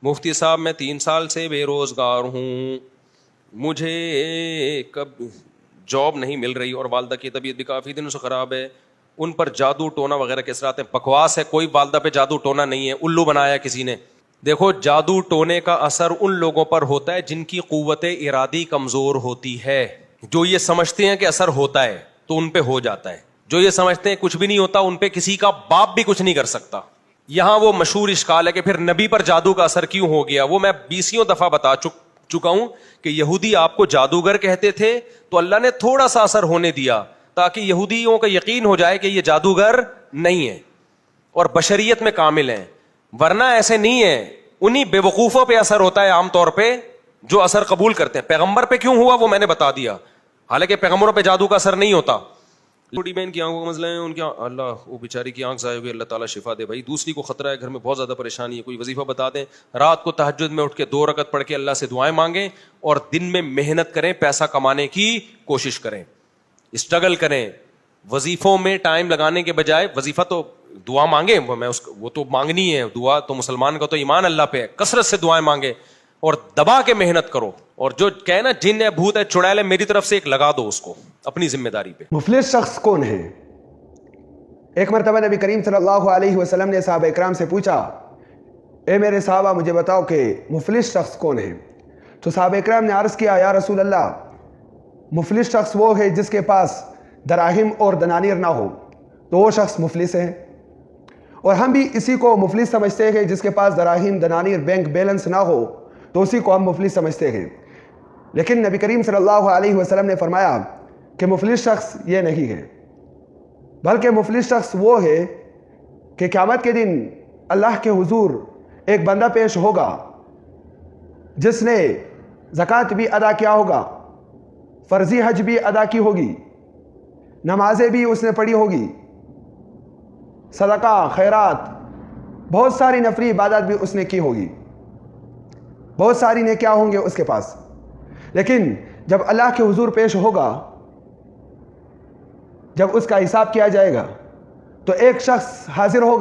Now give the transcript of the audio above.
مفتی صاحب میں 3 سال سے بے روزگار ہوں، مجھے کب جاب نہیں مل رہی اور والدہ کی طبیعت بھی کافی دنوں سے خراب ہے. ان پر جادو ٹونا وغیرہ کے اثرات ہیں؟ بکواس ہے، کوئی والدہ پہ جادو ٹونا نہیں ہے، الو بنایا کسی نے. دیکھو، جادو ٹونے کا اثر ان لوگوں پر ہوتا ہے جن کی قوت ارادی کمزور ہوتی ہے. جو یہ سمجھتے ہیں کہ اثر ہوتا ہے تو ان پہ ہو جاتا ہے، جو یہ سمجھتے ہیں کچھ بھی نہیں ہوتا ان پہ کسی کا باپ بھی کچھ نہیں کر سکتا. یہاں وہ مشہور اشکال ہے کہ پھر نبی پر جادو کا اثر کیوں ہو گیا. وہ میں 20 دفعہ بتا چکا ہوں کہ یہودی آپ کو جادوگر کہتے تھے تو اللہ نے تھوڑا سا اثر ہونے دیا تاکہ یہودیوں کا یقین ہو جائے کہ یہ جادوگر نہیں ہے اور بشریت میں کامل ہیں، ورنہ ایسے نہیں ہے. انہی بے وقوفوں پہ اثر ہوتا ہے عام طور پہ جو اثر قبول کرتے ہیں. پیغمبر پہ کیوں ہوا وہ میں نے بتا دیا، حالانکہ پیغمبروں پہ جادو کا اثر نہیں ہوتا. چھوٹی بہن کی آنکھوں کا مسئلہ ہے، ان کی اللہ وہ بیچاری کی آنکھ ضائع ہوئی، اللہ تعالیٰ شفا دے. بھائی دوسری کو خطرہ ہے، گھر میں بہت زیادہ پریشانی ہے، کوئی وظیفہ بتا دیں. رات کو تہجد میں اٹھ کے 2 رکعت پڑھ کے اللہ سے دعائیں مانگیں اور دن میں محنت کریں، پیسہ کمانے کی کوشش کریں، اسٹرگل کریں. وظیفوں میں ٹائم لگانے کے بجائے وظیفہ تو دعا مانگیں، وہ تو مانگنی ہے دعا تو، مسلمان کا تو ایمان اللہ پہ ہے، کثرت سے دعائیں مانگیں اور دبا کے محنت کرو. اور جو کہے نا جن ہے بھوت ہے چڑیل ہے، میری طرف سے ایک لگا دو اس کو اپنی ذمہ داری پہ. مفلس شخص کون ہے؟ ایک مرتبہ نبی کریم صلی اللہ علیہ وسلم نے صحابہ اکرام سے پوچھا، اے میرے صحابہ مجھے بتاؤ کہ مفلس شخص کون ہے؟ تو صحابہ اکرام نے عرض کیا، یا رسول اللہ مفلس شخص وہ ہے جس کے پاس دراہم اور دنانیر نہ ہو تو وہ شخص مفلس ہے. اور ہم بھی اسی کو مفلس سمجھتے ہیں، جس کے پاس دراہم دنانیر بینک بیلنس نہ ہو تو اسی کو ہم مفلس سمجھتے ہیں. لیکن نبی کریم صلی اللہ علیہ وسلم نے فرمایا کہ مفلس شخص یہ نہیں ہے، بلکہ مفلس شخص وہ ہے کہ قیامت کے دن اللہ کے حضور ایک بندہ پیش ہوگا جس نے زکوٰۃ بھی ادا کیا ہوگا، فرضی حج بھی ادا کی ہوگی، نمازیں بھی اس نے پڑھی ہوگی، صدقہ خیرات بہت ساری نفلی عبادات بھی اس نے کی ہوگی، بہت ساری نیکیاں ہوں گے اس کے پاس. لیکن جب اللہ کے حضور پیش ہوگا، جب اس کا حساب کیا جائے گا تو ایک شخص حاضر ہوگا